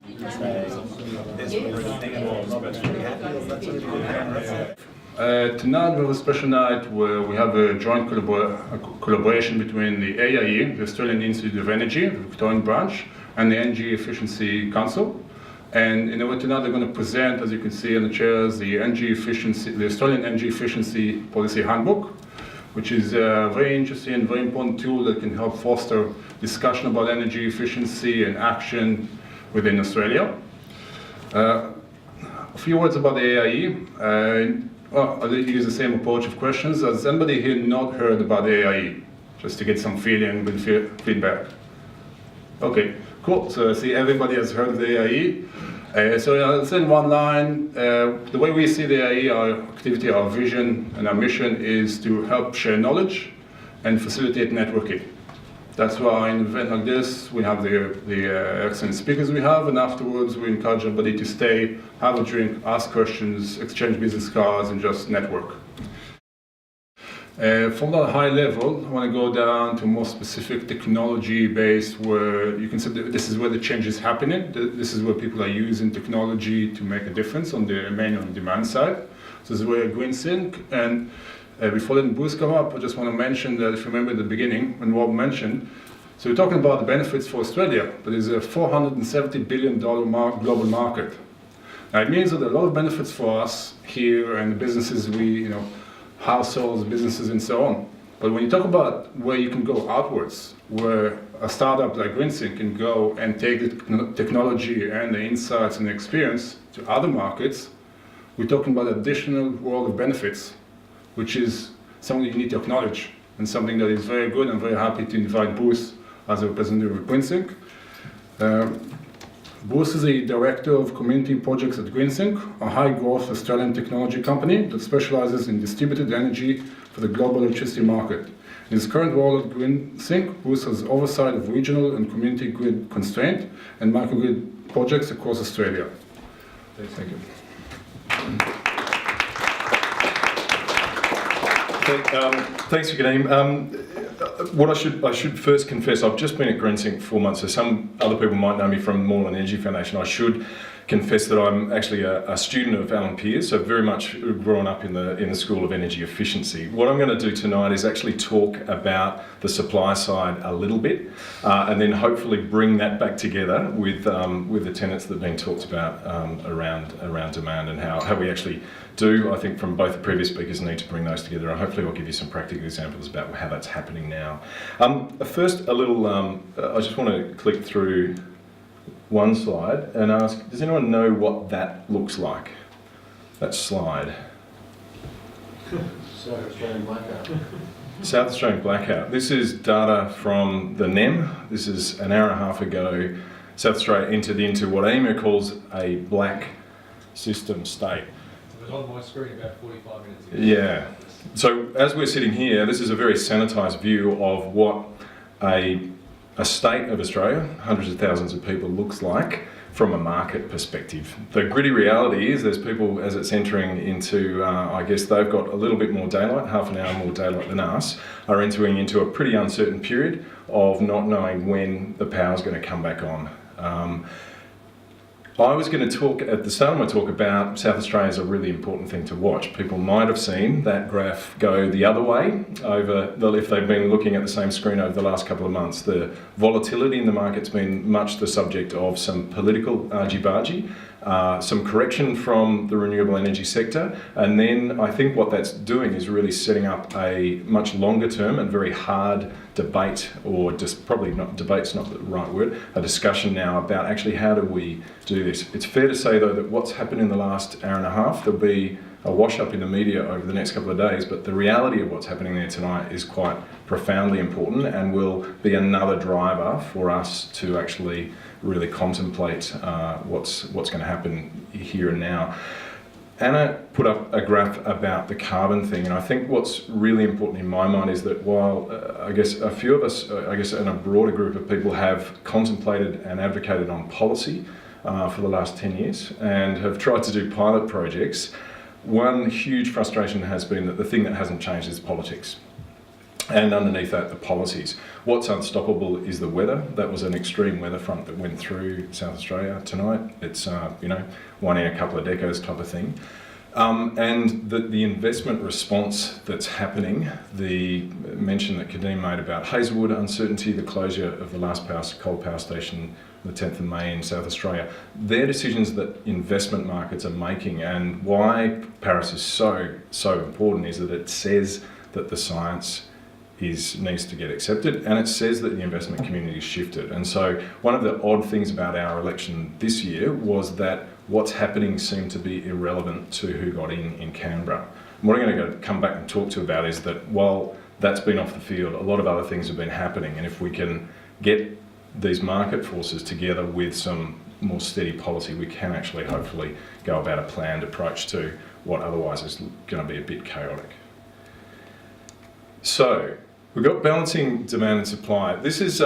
Tonight we have a special night where we have a joint collaboration between the AIE, the Australian Institute of Energy, the Victorian branch, and the Energy Efficiency Council. And tonight they're going to present, as you can see on the chairs, the Australian Energy Efficiency Policy Handbook, which is a very interesting and very important tool that can help foster discussion about energy efficiency and action within Australia. A few words about the AIE. I'll use the same approach of questions. Has anybody here not heard about the AIE? Just to get some feeling with feedback. Okay, cool. So I see everybody has heard of the AIE. So I'll say in one line, the way we see the AIE, our activity, our vision and our mission is to help share knowledge and facilitate networking. That's why in an event like this, we have the excellent speakers we have, and afterwards we encourage everybody to stay, have a drink, ask questions, exchange business cards, and just network. From that high level, I want to go down to more specific technology-based, where you can see that this is where the change is happening. This is where people are using technology to make a difference on the main on demand side. So this is where Greensync, and before letting Bruce come up, I just want to mention that if you remember at the beginning, when Rob mentioned, so we're talking about the benefits for Australia, but it's a $470 billion global market. Now it means that there are a lot of benefits for us here and the businesses households, businesses and so on. But when you talk about where you can go outwards, where a startup like Greensync can go and take the technology and the insights and the experience to other markets, we're talking about additional world of benefits, which is something you need to acknowledge, and something that is very good. I'm very happy to invite Bruce as a representative of Greensync. Bruce is the Director of Community Projects at Greensync, a high-growth Australian technology company that specializes in distributed energy for the global electricity market. In his current role at Greensync, Bruce has oversight of regional and community grid constraint and microgrid projects across Australia. Thank you. Thanks, Kadeem. What I should first confess, I've just been at Greensync for 4 months, so some other people might know me from Moreland Energy Foundation. I should confess that I'm actually a student of Alan Pearce, so very much grown up in the School of Energy Efficiency. What I'm going to do tonight is actually talk about the supply side a little bit, and then hopefully bring that back together with the tenets that have been talked about around demand and how we actually do, I think, from both the previous speakers, need to bring those together, and hopefully I'll give you some practical examples about how that's happening now. First, I just want to click through one slide and ask, does anyone know what that looks like? That slide. South Australian blackout. South Australian blackout. This is data from the NEM. This is an hour and a half ago. South Australia entered into what AEMO calls a black system state. It was on my screen about 45 minutes ago. Yeah. So as we're sitting here, this is a very sanitised view of what a state of Australia, hundreds of thousands of people, looks like from a market perspective. The gritty reality is there's people, as it's entering into, I guess they've got a little bit more daylight, half an hour more daylight than us, are entering into a pretty uncertain period of not knowing when the power's going to come back on. I was going to talk at the start of my talk about South Australia as a really important thing to watch. People might have seen that graph go the other way if they've been looking at the same screen over the last couple of months. The volatility in the market's been much the subject of some political argy-bargy, some correction from the renewable energy sector, and then I think what that's doing is really setting up a much longer term and very hard debate, or just probably not, debate's not the right word, a discussion now about actually how do we do this. It's fair to say though that what's happened in the last hour and a half, there'll be a wash up in the media over the next couple of days, but the reality of what's happening there tonight is quite profoundly important and will be another driver for us to actually really contemplate what's going to happen here and now. Anna put up a graph about the carbon thing, and I think what's really important in my mind is that while I guess a few of us, and a broader group of people have contemplated and advocated on policy for the last 10 years and have tried to do pilot projects, one huge frustration has been that the thing that hasn't changed is politics. And underneath that, the policies. What's unstoppable is the weather. That was an extreme weather front that went through South Australia tonight. It's, one in a couple of decades type of thing. And the investment response that's happening, the mention that Kadeem made about Hazelwood uncertainty, the closure of the last coal power station, the 10th of May in South Australia, they're decisions that investment markets are making. And why Paris is so important is that it says that the science needs to get accepted, and it says that the investment community has shifted. And so one of the odd things about our election this year was that what's happening seemed to be irrelevant to who got in Canberra. And what I'm going to come back and talk to about is that while that's been off the field, a lot of other things have been happening, and if we can get these market forces together with some more steady policy, we can actually hopefully go about a planned approach to what otherwise is going to be a bit chaotic. So we've got balancing demand and supply. This is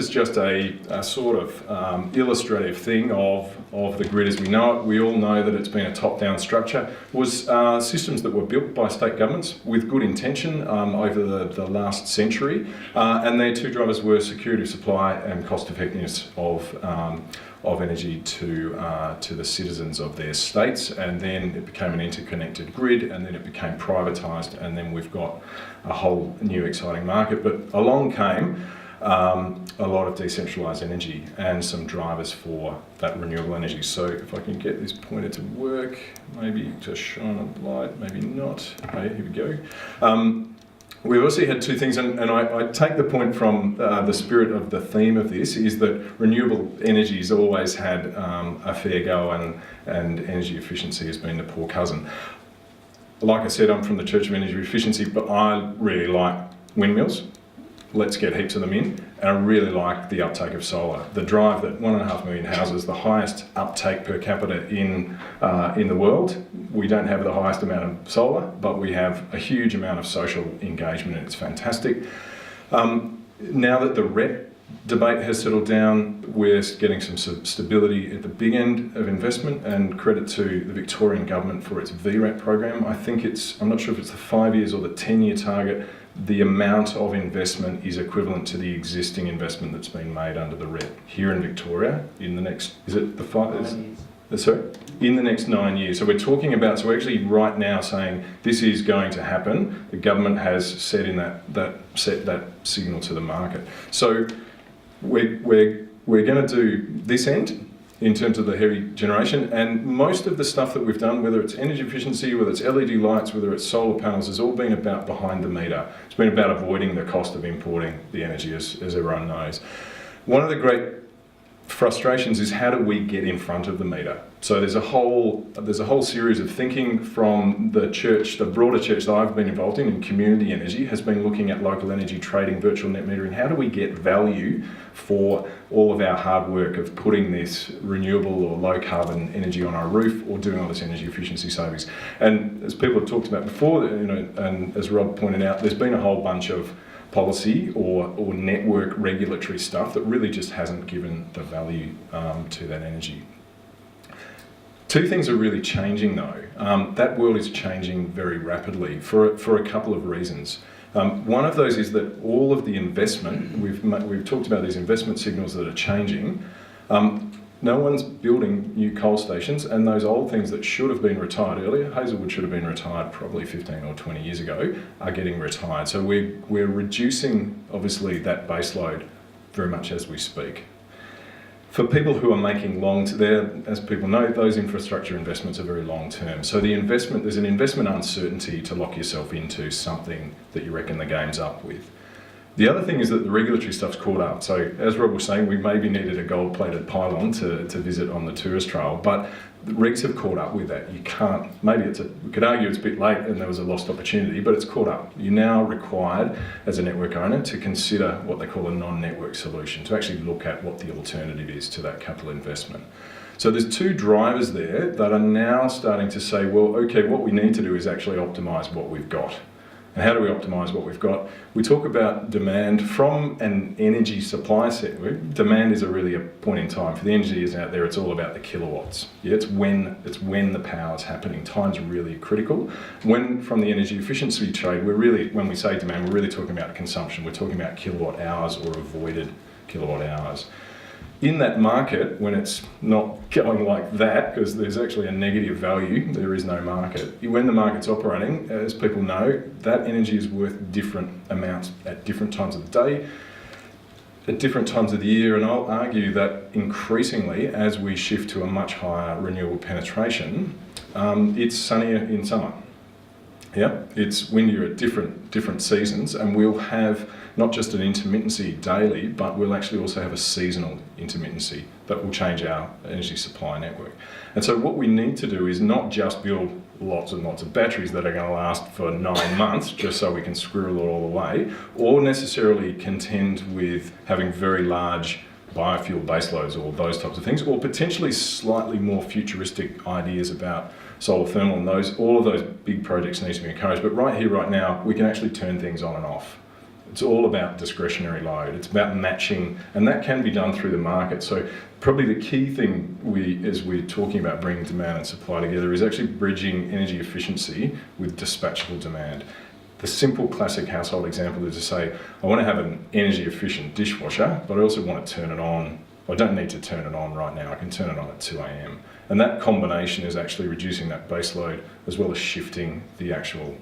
just a sort of illustrative thing of the grid as we know it. We all know that it's been a top-down structure. It was systems that were built by state governments with good intention over the last century, and their two drivers were security of supply and cost effectiveness of energy to the citizens of their states. And then it became an interconnected grid, and then it became privatised, and then we've got a whole new exciting market. But along came a lot of decentralised energy and some drivers for that renewable energy. So if I can get this pointer to work, maybe to shine a light, maybe not. Okay, here we go. We've also had two things, and I take the point from the spirit of the theme of this, is that renewable energy has always had a fair go, and energy efficiency has been the poor cousin. Like I said, I'm from the Church of Energy Efficiency, but I really like windmills. Let's get heaps of them in. And I really like the uptake of solar. The drive that 1.5 million houses, the highest uptake per capita in the world. We don't have the highest amount of solar, but we have a huge amount of social engagement, and it's fantastic. Now that the RET debate has settled down, we're getting some stability at the big end of investment, and credit to the Victorian government for its VRAT program. I think I'm not sure if it's the 5 years or the 10-year target. The amount of investment is equivalent to the existing investment that's been made under the RET here in Victoria in the next, is it the 5 years? Sorry? In the next 9 years. So we're talking about, so we're actually right now saying this is going to happen. The government has set that signal to the market. So we're going to do this end in terms of the heavy generation, and most of the stuff that we've done, whether it's energy efficiency, whether it's LED lights, whether it's solar panels, has all been about behind the meter. It's been about avoiding the cost of importing the energy, as everyone knows. One of the great frustrations is, how do we get in front of the meter? So there's a whole series of thinking from the church, the broader church that I've been involved in community energy, has been looking at local energy trading, virtual net metering. How do we get value for all of our hard work of putting this renewable or low carbon energy on our roof, or doing all this energy efficiency savings? And as people have talked about before, and as Rob pointed out, there's been a whole bunch of policy or network regulatory stuff that really just hasn't given the value to that energy. Two things are really changing though. That world is changing very rapidly for a couple of reasons. One of those is that all of the investment, we've talked about these investment signals that are changing. No one's building new coal stations, and those old things that should have been retired earlier, Hazelwood should have been retired probably 15 or 20 years ago, are getting retired. So we're reducing, obviously, that base load very much as we speak. For people who are making as people know, those infrastructure investments are very long term. So there's an investment uncertainty to lock yourself into something that you reckon the game's up with. The other thing is that the regulatory stuff's caught up. So as Rob was saying, we maybe needed a gold-plated pylon to visit on the tourist trail, but the regs have caught up with that. You can't, we could argue it's a bit late and there was a lost opportunity, but it's caught up. You're now required as a network owner to consider what they call a non-network solution, to actually look at what the alternative is to that capital investment. So there's two drivers there that are now starting to say, well, okay, what we need to do is actually optimise what we've got. And how do we optimise what we've got? We talk about demand from an energy supply sector. Demand is really a point in time. For the engineers out there, it's all about the kilowatts. Yeah, it's when the power's happening. Time's really critical. When from the energy efficiency trade, when we say demand, we're really talking about consumption. We're talking about kilowatt hours or avoided kilowatt hours. In that market, when it's not going like that, because there's actually a negative value, there is no market. When the market's operating, as people know, that energy is worth different amounts at different times of the day, at different times of the year, and I'll argue that increasingly, as we shift to a much higher renewable penetration, it's sunnier in summer. Yeah, it's windier at different seasons, and we'll have not just an intermittency daily, but we'll actually also have a seasonal intermittency that will change our energy supply network. And so what we need to do is not just build lots and lots of batteries that are going to last for 9 months just so we can squirrel it all away, or necessarily contend with having very large biofuel baseloads or those types of things, or potentially slightly more futuristic ideas about solar thermal, and all of those big projects need to be encouraged. But right here, right now, we can actually turn things on and off. It's all about discretionary load. It's about matching, and that can be done through the market. So probably the key thing as we're talking about bringing demand and supply together is actually bridging energy efficiency with dispatchable demand. The simple classic household example is to say, I want to have an energy efficient dishwasher, but I also want to turn it on. I don't need to turn it on right now. I can turn it on at 2 a.m. And that combination is actually reducing that base load as well as shifting the actual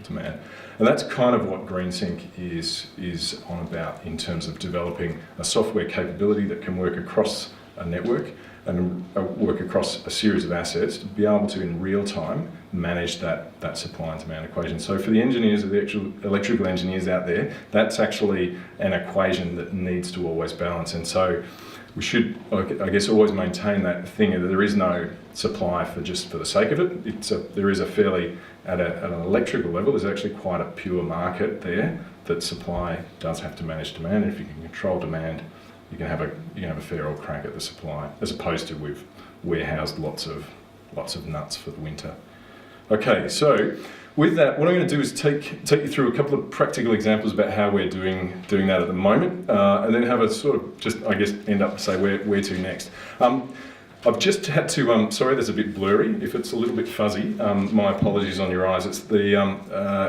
demand. And that's kind of what Greensync is on about in terms of developing a software capability that can work across a network and work across a series of assets to be able to, in real time, manage that supply and demand equation. So for the engineers, the actual electrical engineers out there, that's actually an equation that needs to always balance. And so we should, I guess, always maintain that thing that there is no supply for the sake of it. There is a fairly, at an electrical level, there's actually quite a pure market there that supply does have to manage demand. And if you can control demand, you can have a fair old crack at the supply, as opposed to we've warehoused lots of nuts for the winter. Okay, so with that, what I'm going to do is take you through a couple of practical examples about how we're doing that at the moment, and then have a sort of just, I guess, end up to say where to next. I've just had to, sorry, there's a bit blurry. If it's a little bit fuzzy, my apologies on your eyes. It's the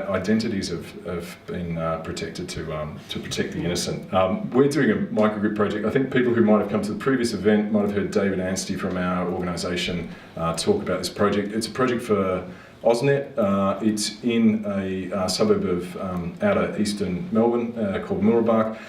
identities have been protected to protect the innocent. We're doing a microgrid project. I think people who might have come to the previous event might have heard David Anstey from our organisation talk about this project. It's a project for AusNet. It's in a suburb of outer eastern Melbourne called Mooroolbark.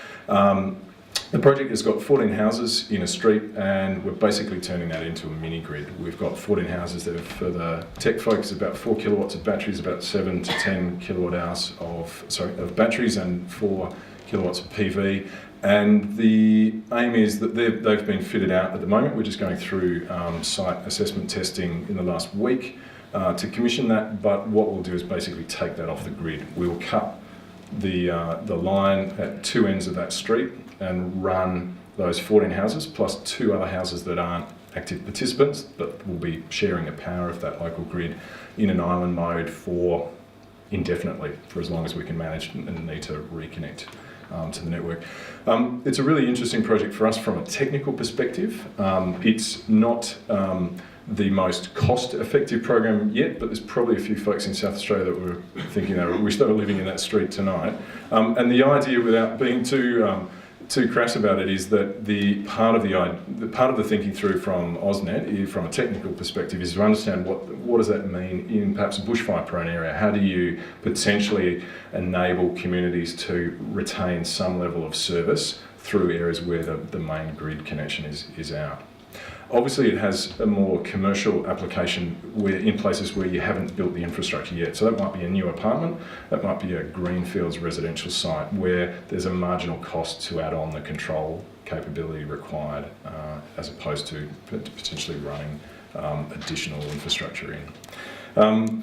The project has got 14 houses in a street, and we're basically turning that into a mini grid. We've got 14 houses that are, for the tech folks, about 4 kilowatts of batteries, about 7 to 10 kilowatt hours of batteries, and 4 kilowatts of PV. And the aim is that they've been fitted out at the moment. We're just going through site assessment testing in the last week to commission that. But what we'll do is basically take that off the grid. We'll cut the line at 2 ends of that street and run those 14 houses plus 2 other houses that aren't active participants, but will be sharing the power of that local grid in an island mode for indefinitely, for as long as we can manage and need to reconnect to the network. It's a really interesting project for us from a technical perspective. It's not the most cost-effective program yet, but there's probably a few folks in South Australia that were thinking they wish they were living in that street tonight. And the idea, without being too crass about it, is that the part of the thinking through from AusNet, from a technical perspective, is to understand what does that mean in perhaps a bushfire-prone area. How do you potentially enable communities to retain some level of service through areas where the main grid connection is out? Obviously, it has a more commercial application in places where you haven't built the infrastructure yet. So that might be a new apartment, that might be a greenfields residential site where there's a marginal cost to add on the control capability required, as opposed to potentially running additional infrastructure in.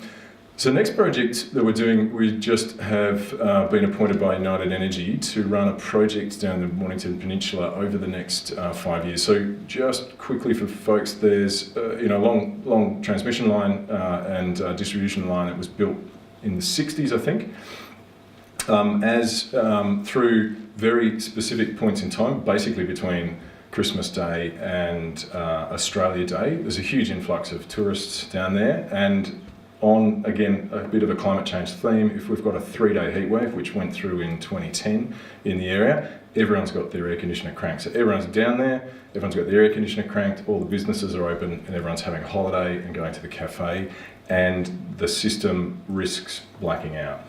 So next project that we're doing, we just have been appointed by United Energy to run a project down the Mornington Peninsula over the next 5 years. So just quickly for folks, there's long transmission line and distribution line that was built in the 60s, I think. Through very specific points in time, basically between Christmas Day and Australia Day, there's a huge influx of tourists down there, and on, again, a bit of a climate change theme, if we've got a 3-day heat wave, which went through in 2010 in the area, everyone's got their air conditioner cranked. So everyone's down there, everyone's got their air conditioner cranked, all the businesses are open, and everyone's having a holiday and going to the cafe, and the system risks blacking out.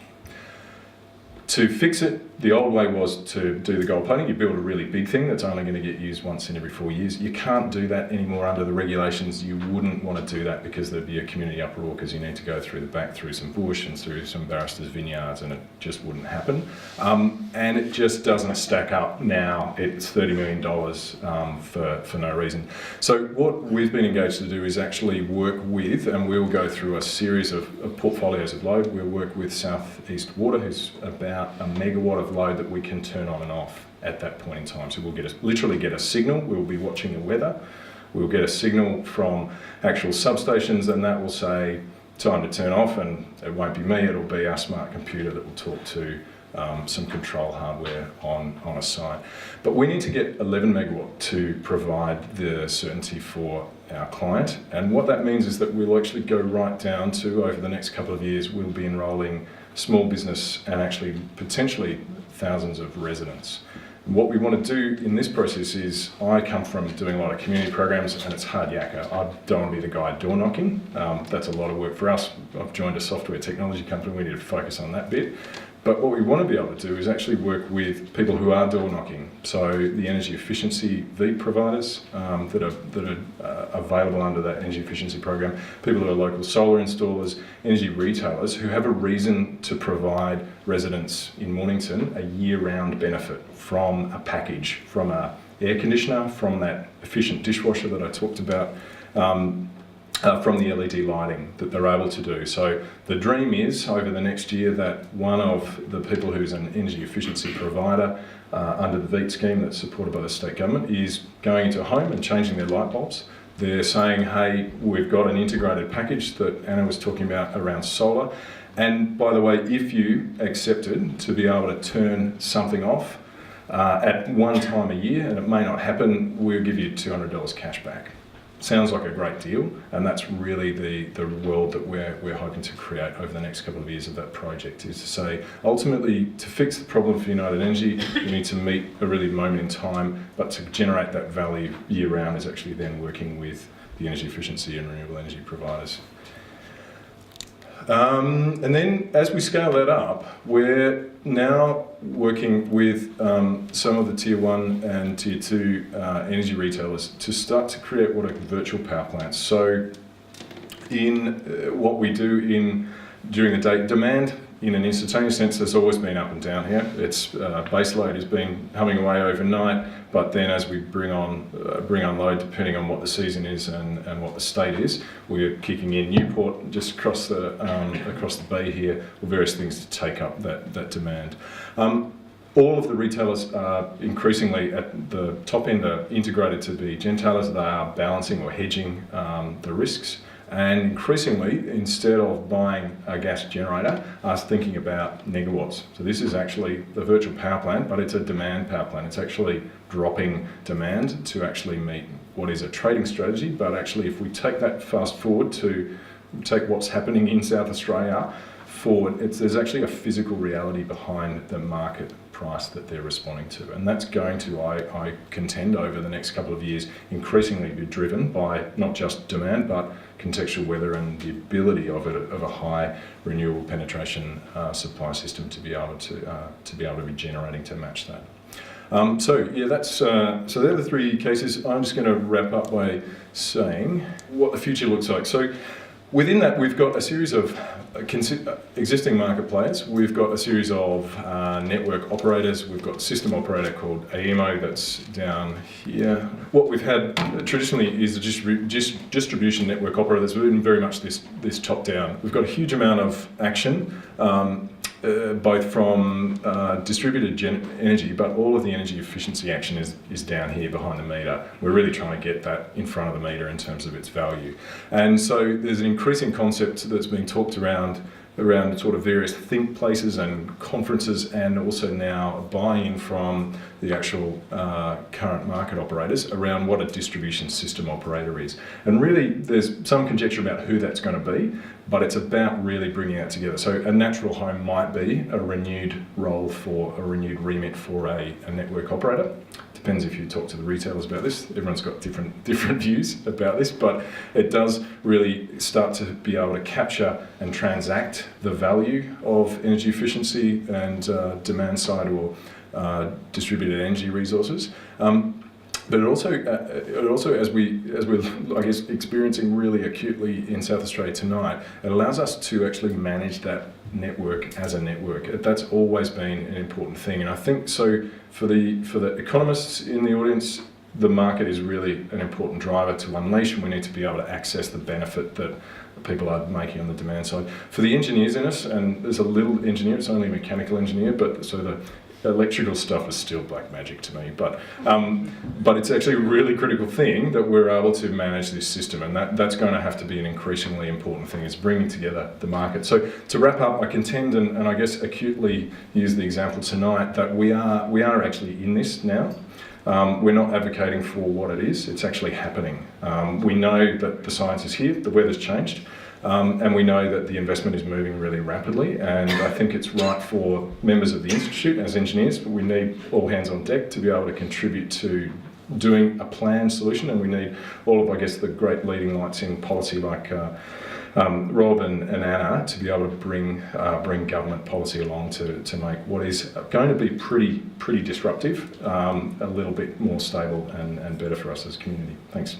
To fix it, the old way was to do the gold plating. You build a really big thing that's only going to get used once in every 4 years. You can't do that anymore under the regulations. You wouldn't want to do that because there'd be a community uproar, because you need to go through the back, through some bush and through some barristers' vineyards, and it just wouldn't happen. And it just doesn't stack up now. It's $30 million for no reason. So what we've been engaged to do is actually work with, and we'll go through a series of portfolios of load. We'll work with South East Water, who's about a megawatt of load that we can turn on and off at that point in time. So we'll literally get a signal. We'll be watching the weather. We'll get a signal from actual substations, and that will say time to turn off, and it won't be me, it'll be our smart computer that will talk to some control hardware on a site. But we need to get 11 megawatt to provide the certainty for our client. And what that means is that we'll actually go right down to, over the next couple of years, we'll be enrolling small business and actually potentially thousands of residents. What we want to do in this process is, I come from doing a lot of community programs, and it's hard yakka. I don't want to be the guy door knocking. That's a lot of work for us. I've joined a software technology company. We need to focus on that bit. But what we want to be able to do is actually work with people who are door knocking. So the energy efficiency VEEP providers that are available under that energy efficiency program, people who are local solar installers, energy retailers who have a reason to provide residents in Mornington a year-round benefit from a package, from an air conditioner, from that efficient dishwasher that I talked about, from the LED lighting that they're able to do. So the dream is, over the next year, that one of the people who's an energy efficiency provider under the VEEP scheme that's supported by the state government is going into a home and changing their light bulbs. They're saying, hey, we've got an integrated package that Anna was talking about around solar. And by the way, if you accepted to be able to turn something off at one time a year, and it may not happen, we'll give you $200 cash back. Sounds like a great deal, and that's really the world that we're hoping to create over the next couple of years of that project, is to say, ultimately, to fix the problem for United Energy, we need to meet a really moment in time, but to generate that value year-round is actually then working with the energy efficiency and renewable energy providers. And then as we scale that up, we're now working with some of the tier 1 and tier 2 energy retailers to start to create what are virtual power plants. So in what we do during the day, demand in an instantaneous sense has always been up and down here. Its base load has been humming away overnight, but then as we bring on load, depending on what the season is and what the state is, we're kicking in Newport just across the bay here, or various things to take up that demand. All of the retailers are increasingly at the top end are integrated to be Gentailers. They are balancing or hedging the risks. And increasingly, instead of buying a gas generator, are thinking about megawatts. So this is actually the virtual power plant, but it's a demand power plant. It's actually dropping demand to actually meet what is a trading strategy. But actually, if we take that fast forward to take what's happening in South Australia forward, there's actually a physical reality behind the market price that they're responding to. And that's going to, I contend, over the next couple of years, increasingly be driven by not just demand, but contextual weather and the ability of a high renewable penetration supply system to be able to be generating to match that. So they're the three cases. I'm just going to wrap up by saying what the future looks like. So within that, we've got a series of existing market players. We've got a series of network operators. We've got a system operator called AEMO that's down here. What we've had traditionally is a distribution network operator that's been very much this top-down. We've got a huge amount of action, both from distributed energy, but all of the energy efficiency action is down here behind the meter. We're really trying to get that in front of the meter in terms of its value. And so there's an increasing concept that's being talked around around sort of various think places and conferences, and also now buy-in from the actual current market operators around what a distribution system operator is. And really, there's some conjecture about who that's going to be, but it's about really bringing that together. So a natural home might be a renewed role for a renewed remit for a network operator. Depends if you talk to the retailers about this. Everyone's got different views about this, but it does really start to be able to capture and transact the value of energy efficiency and demand side or distributed energy resources. But it also, as we're, I guess, experiencing really acutely in South Australia tonight, it allows us to actually manage that network as a network. That's always been an important thing, and I think so for the economists in the audience, the market is really an important driver to unleash, and we need to be able to access the benefit that people are making on the demand side. For the engineers in us, and there's a little engineer, it's only a mechanical engineer, but so the electrical stuff is still black magic to me, but it's actually a really critical thing that we're able to manage this system, and that's going to have to be an increasingly important thing, is bringing together the market. So to wrap up, I contend and I guess acutely use the example tonight that we are actually in this now. We're not advocating for what it is, it's actually happening. We know that the science is here, the weather's changed, and we know that the investment is moving really rapidly, and I think it's right for members of the Institute as engineers, but we need all hands on deck to be able to contribute to doing a planned solution, and we need all of, I guess, the great leading lights in policy like Rob and Anna to be able to bring government policy along to make what is going to be pretty disruptive a little bit more stable and better for us as a community. Thanks.